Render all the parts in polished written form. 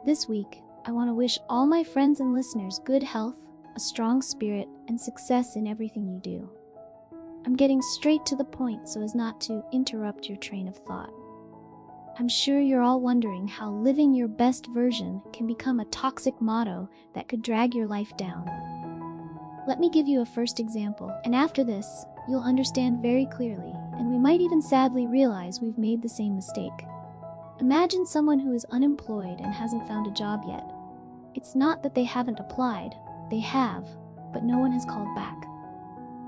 This week, I want to wish all my friends and listeners good health, a strong spirit, and success in everything you do. I'm getting straight to the point so as not to interrupt your train of thought. I'm sure you're all wondering how living your best version can become a toxic motto that could drag your life down. Let me give you a first example, and after this, you'll understand very clearly, and we might even sadly realize we've made the same mistake. Imagine someone who is unemployed and hasn't found a job yet. It's not that they haven't applied, they have, but no one has called back.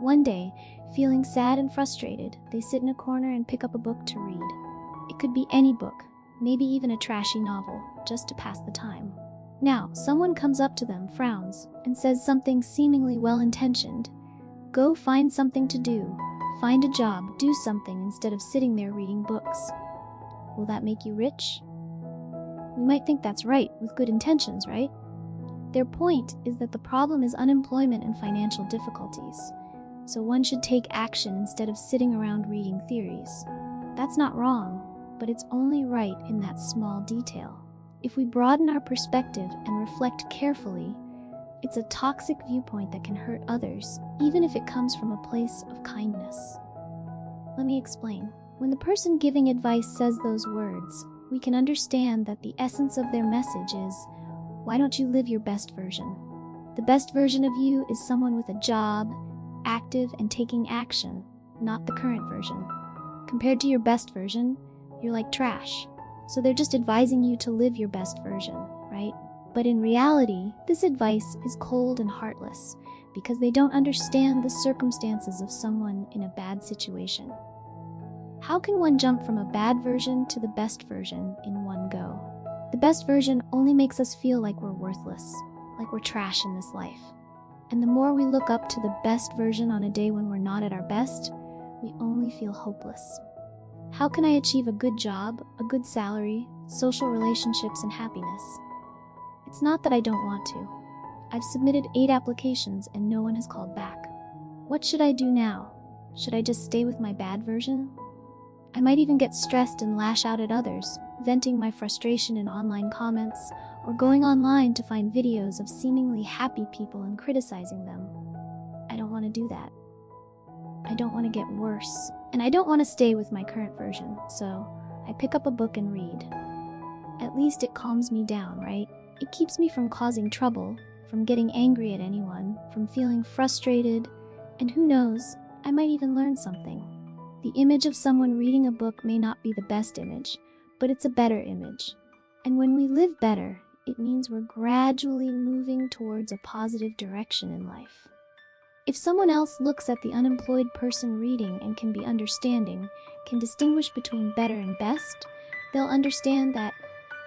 One day, feeling sad and frustrated, they sit in a corner and pick up a book to read. It could be any book, maybe even a trashy novel, just to pass the time. Now, someone comes up to them, frowns, and says something seemingly well-intentioned. Go find something to do. Find a job, do something instead of sitting there reading books. Will that make you rich? We might think that's right, with good intentions, right? Their point is that the problem is unemployment and financial difficulties, so one should take action instead of sitting around reading theories. That's not wrong, but it's only right in that small detail. If we broaden our perspective and reflect carefully, it's a toxic viewpoint that can hurt others, even if it comes from a place of kindness. Let me explain. When the person giving advice says those words, we can understand that the essence of their message is, why don't you live your best version? The best version of you is someone with a job, active and taking action, not the current version. Compared to your best version, you're like trash. So they're just advising you to live your best version, right? But in reality, this advice is cold and heartless because they don't understand the circumstances of someone in a bad situation. How can one jump from a bad version to the best version in one go? The best version only makes us feel like we're worthless, like we're trash in this life. And the more we look up to the best version on a day when we're not at our best, we only feel hopeless. How can I achieve a good job, a good salary, social relationships, and happiness? It's not that I don't want to. I've submitted 8 applications and no one has called back. What should I do now? Should I just stay with my bad version? I might even get stressed and lash out at others, venting my frustration in online comments, or going online to find videos of seemingly happy people and criticizing them. I don't want to do that. I don't want to get worse, and I don't want to stay with my current version, so I pick up a book and read. At least it calms me down, right? It keeps me from causing trouble, from getting angry at anyone, from feeling frustrated, and who knows, I might even learn something. The image of someone reading a book may not be the best image, but it's a better image. And when we live better, it means we're gradually moving towards a positive direction in life. If someone else looks at the unemployed person reading and can be understanding, can distinguish between better and best, they'll understand that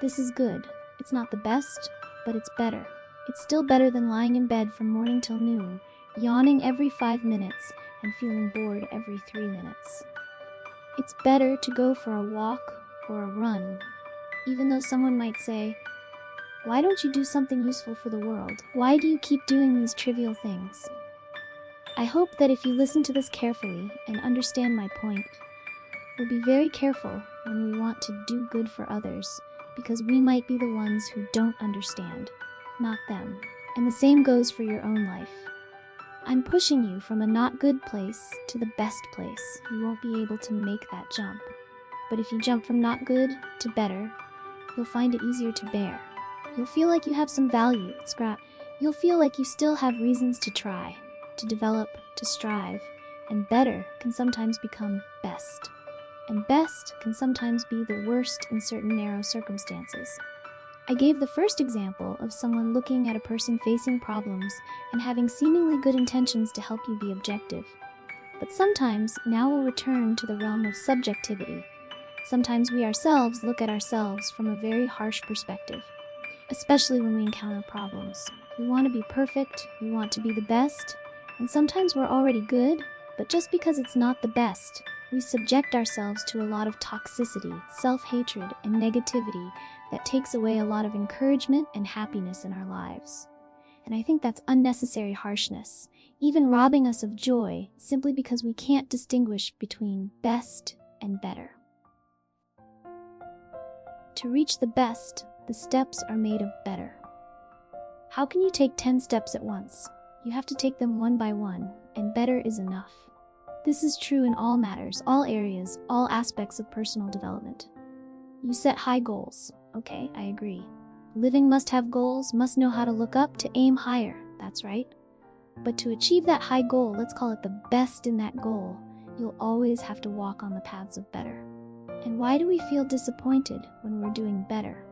this is good. It's not the best, but it's better. It's still better than lying in bed from morning till noon, yawning every 5 minutes, and feeling bored every 3 minutes. It's better to go for a walk or a run, even though someone might say, why don't you do something useful for the world? Why do you keep doing these trivial things? I hope that if you listen to this carefully and understand my point, we'll be very careful when we want to do good for others, because we might be the ones who don't understand, not them. And the same goes for your own life. I'm pushing you from a not good place to the best place. You won't be able to make that jump. But if you jump from not good to better, you'll find it easier to bear. You'll feel like you have some value, You'll feel like you still have reasons to try, to develop, to strive, and better can sometimes become best. And best can sometimes be the worst in certain narrow circumstances. I gave the first example of someone looking at a person facing problems and having seemingly good intentions to help you be objective. But sometimes, now we'll return to the realm of subjectivity. Sometimes we ourselves look at ourselves from a very harsh perspective, especially when we encounter problems. We want to be perfect, we want to be the best, and sometimes we're already good, but just because it's not the best, we subject ourselves to a lot of toxicity, self-hatred, and negativity that takes away a lot of encouragement and happiness in our lives. And I think that's unnecessary harshness, even robbing us of joy simply because we can't distinguish between best and better. To reach the best, The steps are made of better. How can you take 10 steps at once? You have to take them one by one, and better is enough. This is true in all matters, all areas, all aspects of personal development. You set high goals. Okay, I agree. Living must have goals, must know how to look up, to aim higher. That's right. But to achieve that high goal, let's call it the best in that goal, you'll always have to walk on the paths of better. And why do we feel disappointed when we're doing better?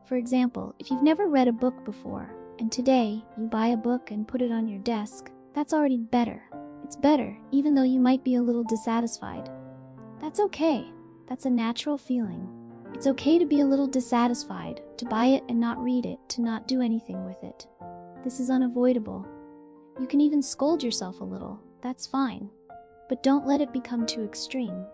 For example, if you've never read a book before, and today you buy a book and put it on your desk, that's already better. It's better, even though you might be a little dissatisfied. That's okay. That's a natural feeling. It's okay to be a little dissatisfied, to buy it and not read it, to not do anything with it. This is unavoidable. You can even scold yourself a little. That's fine. But don't let it become too extreme.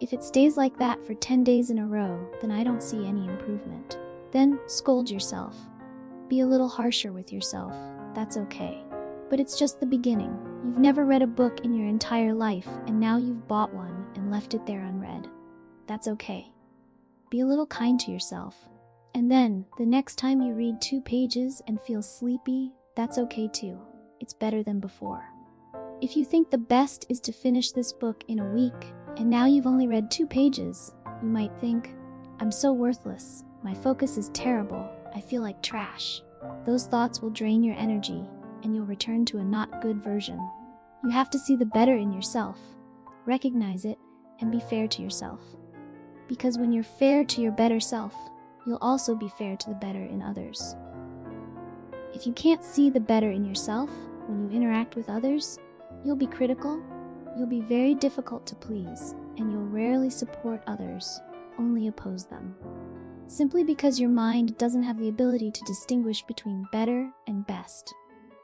If it stays like that for 10 days in a row, then I don't see any improvement. Then scold yourself. Be a little harsher with yourself. That's okay. But it's just the beginning. You've never read a book in your entire life, and now you've bought one and left it there unread. That's okay. Be a little kind to yourself. And then, the next time you read 2 pages and feel sleepy, that's okay too. It's better than before. If you think the best is to finish this book in a week, and now you've only read 2 pages, you might think, I'm so worthless. My focus is terrible. I feel like trash. Those thoughts will drain your energy, and you'll return to a not good version. You have to see the better in yourself, recognize it, and be fair to yourself. Because when you're fair to your better self, you'll also be fair to the better in others. If you can't see the better in yourself when you interact with others, you'll be critical, you'll be very difficult to please, and you'll rarely support others, only oppose them. Simply because your mind doesn't have the ability to distinguish between better and best.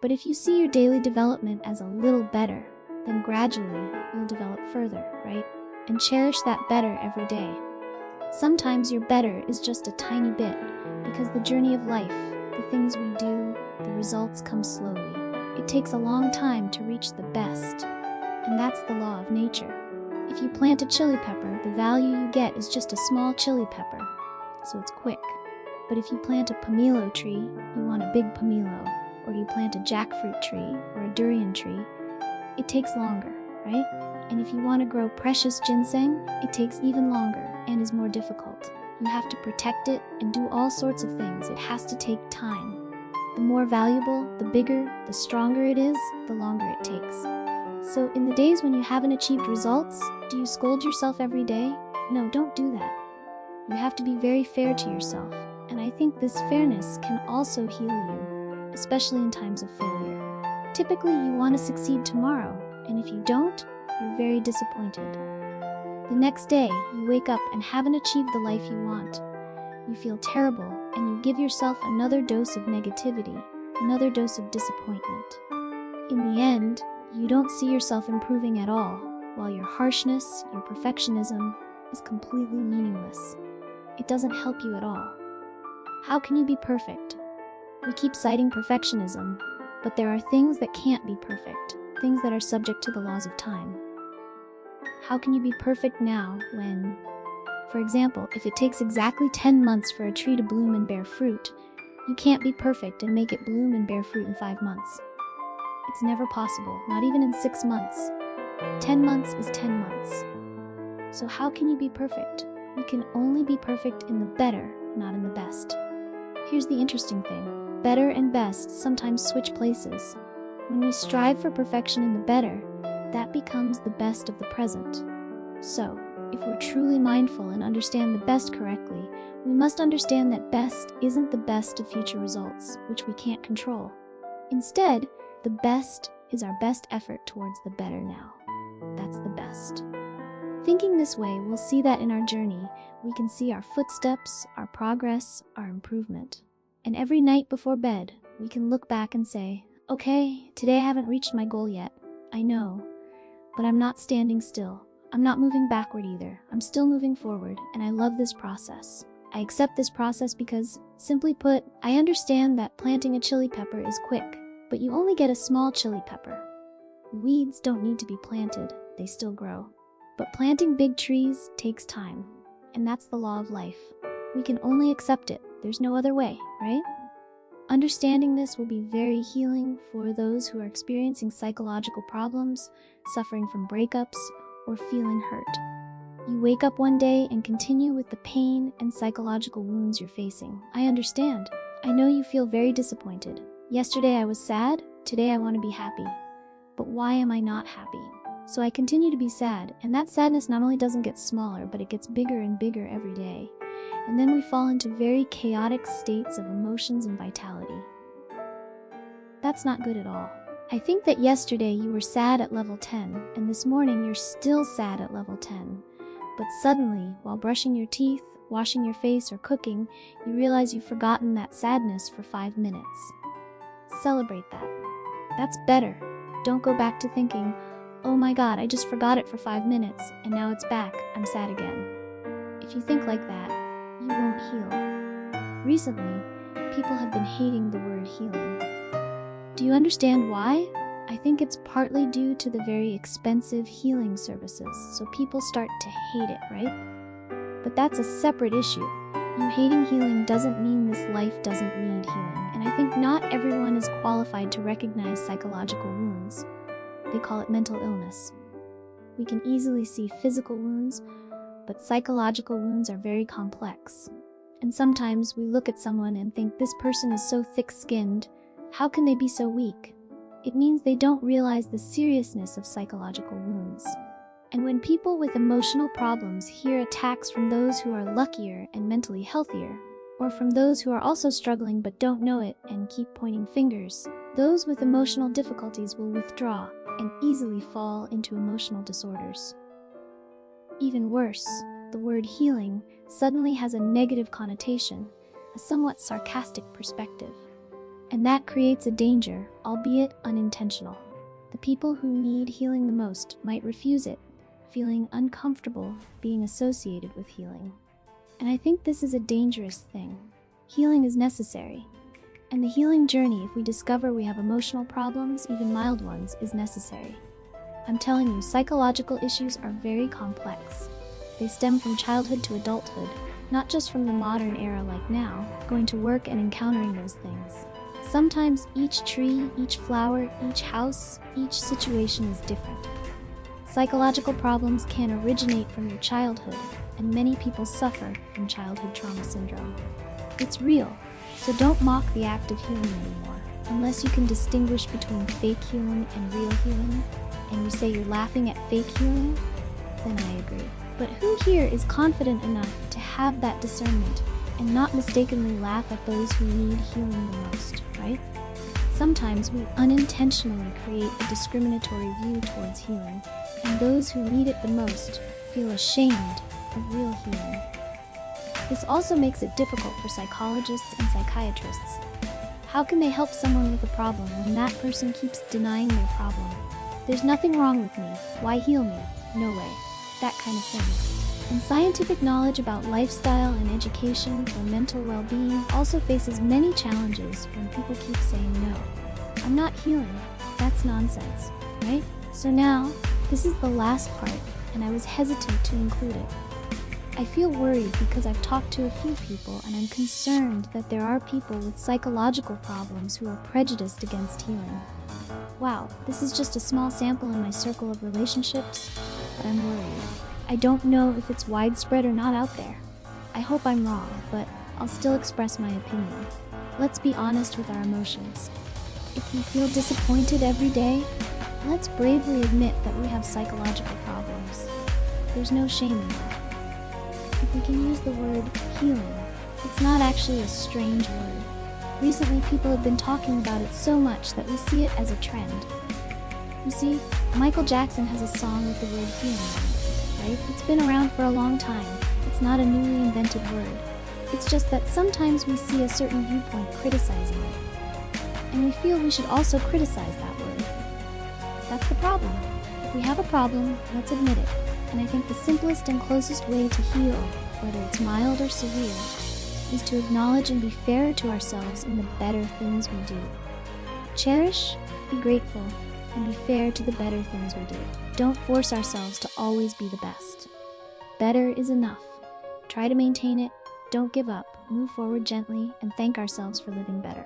But if you see your daily development as a little better, then gradually you'll develop further, right? And cherish that better every day. Sometimes your better is just a tiny bit, because the journey of life, the things we do, the results come slowly. It takes a long time to reach the best, and that's the law of nature. If you plant a chili pepper, the value you get is just a small chili pepper, so it's quick. But if you plant a pomelo tree, you want a big pomelo. Or you plant a jackfruit tree or a durian tree, it takes longer, right? And if you want to grow precious ginseng, it takes even longer and is more difficult. You have to protect it and do all sorts of things. It has to take time. The more valuable, the bigger, the stronger it is, the longer it takes. So in the days when you haven't achieved results, do you scold yourself every day? No, don't do that. You have to be very fair to yourself. And I think this fairness can also heal you, especially in times of failure. Typically, you want to succeed tomorrow, and if you don't, you're very disappointed. The next day, you wake up and haven't achieved the life you want. You feel terrible, and you give yourself another dose of negativity, another dose of disappointment. In the end, you don't see yourself improving at all, while your harshness, your perfectionism, is completely meaningless. It doesn't help you at all. How can you be perfect? We keep citing perfectionism, but there are things that can't be perfect, things that are subject to the laws of time. How can you be perfect now when, for example, if it takes exactly 10 months for a tree to bloom and bear fruit, you can't be perfect and make it bloom and bear fruit in 5 months. It's never possible, not even in 6 months. 10 months is 10 months. So how can you be perfect? You can only be perfect in the better, not in the best. Here's the interesting thing. Better and best sometimes switch places. When we strive for perfection in the better, that becomes the best of the present. So, if we're truly mindful and understand the best correctly, we must understand that best isn't the best of future results, which we can't control. Instead, the best is our best effort towards the better now. That's the best. Thinking this way, we'll see that in our journey, we can see our footsteps, our progress, our improvement. And every night before bed, we can look back and say, okay, today I haven't reached my goal yet. I know, but I'm not standing still. I'm not moving backward either. I'm still moving forward, and I love this process. I accept this process because, simply put, I understand that planting a chili pepper is quick, but you only get a small chili pepper. Weeds don't need to be planted, they still grow. But planting big trees takes time, and that's the law of life. We can only accept it. There's no other way, right? Understanding this will be very healing for those who are experiencing psychological problems, suffering from breakups, or feeling hurt. You wake up one day and continue with the pain and psychological wounds you're facing. I understand. I know you feel very disappointed. Yesterday I was sad, today I want to be happy. But why am I not happy? So I continue to be sad, and that sadness not only doesn't get smaller, but it gets bigger and bigger every day. And then we fall into very chaotic states of emotions and vitality. That's not good at all. I think that yesterday you were sad at level 10, and this morning you're still sad at level 10. But suddenly, while brushing your teeth, washing your face, or cooking, you realize you've forgotten that sadness for 5 minutes. Celebrate that. That's better. Don't go back to thinking, oh my God, I just forgot it for 5 minutes, and now it's back, I'm sad again. If you think like that, you won't heal. Recently, people have been hating the word healing. Do you understand why? I think it's partly due to the very expensive healing services, so people start to hate it, right? But that's a separate issue. You hating healing doesn't mean this life doesn't need healing, and I think not everyone is qualified to recognize psychological wounds. They call it mental illness. We can easily see physical wounds, but psychological wounds are very complex. And sometimes we look at someone and think this person is so thick-skinned, how can they be so weak? It means they don't realize the seriousness of psychological wounds. And when people with emotional problems hear attacks from those who are luckier and mentally healthier, or from those who are also struggling but don't know it and keep pointing fingers, those with emotional difficulties will withdraw and easily fall into emotional disorders. Even worse, the word healing suddenly has a negative connotation, a somewhat sarcastic perspective. And that creates a danger, albeit unintentional. The people who need healing the most might refuse it, feeling uncomfortable being associated with healing. And I think this is a dangerous thing. Healing is necessary. And the healing journey, if we discover we have emotional problems, even mild ones, is necessary. I'm telling you, psychological issues are very complex. They stem from childhood to adulthood, not just from the modern era like now, going to work and encountering those things. Sometimes each tree, each flower, each house, each situation is different. Psychological problems can originate from your childhood, and many people suffer from childhood trauma syndrome. It's real, so don't mock the act of healing anymore. Unless you can distinguish between fake healing and real healing, and you say you're laughing at fake healing, then I agree. But who here is confident enough to have that discernment and not mistakenly laugh at those who need healing the most, right? Sometimes we unintentionally create a discriminatory view towards healing, and those who need it the most feel ashamed of real healing. This also makes it difficult for psychologists and psychiatrists. How can they help someone with a problem when that person keeps denying their problem? There's nothing wrong with me. Why heal me? No way. That kind of thing. And scientific knowledge about lifestyle and education for mental well-being also faces many challenges when people keep saying no. I'm not healing. That's nonsense, right? So now, this is the last part, and I was hesitant to include it. I feel worried because I've talked to a few people and I'm concerned that there are people with psychological problems who are prejudiced against healing. Wow, this is just a small sample in my circle of relationships, but I'm worried. I don't know if it's widespread or not out there. I hope I'm wrong, but I'll still express my opinion. Let's be honest with our emotions. If we feel disappointed every day, let's bravely admit that we have psychological problems. There's no shame in that. If we can use the word healing, it's not actually a strange word. Recently, people have been talking about it so much that we see it as a trend. You see, Michael Jackson has a song with the word healing in it, right? It's been around for a long time. It's not a newly invented word. It's just that sometimes we see a certain viewpoint criticizing it, and we feel we should also criticize that word. That's the problem. If we have a problem, let's admit it. And I think the simplest and closest way to heal, whether it's mild or severe, is to acknowledge and be fair to ourselves in the better things we do. Cherish, be grateful, and be fair to the better things we do. Don't force ourselves to always be the best. Better is enough. Try to maintain it. Don't give up, move forward gently, and thank ourselves for living better.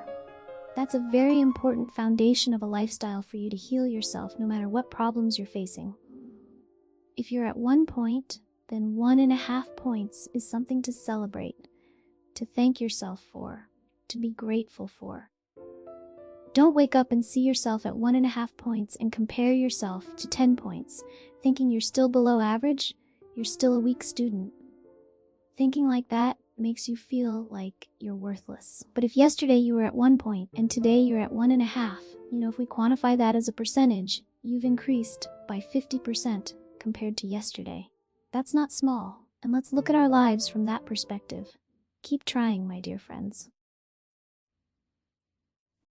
That's a very important foundation of a lifestyle for you to heal yourself no matter what problems you're facing. If you're at 1 point, then 1.5 points is something to celebrate, to thank yourself for, to be grateful for. Don't wake up and see yourself at 1.5 points and compare yourself to 10 points, thinking you're still below average, you're still a weak student. Thinking like that makes you feel like you're worthless. But if yesterday you were at 1 point and today you're at 1.5, if we quantify that as a percentage, you've increased by 50% compared to yesterday. That's not small, and let's look at our lives from that perspective. Keep trying, my dear friends.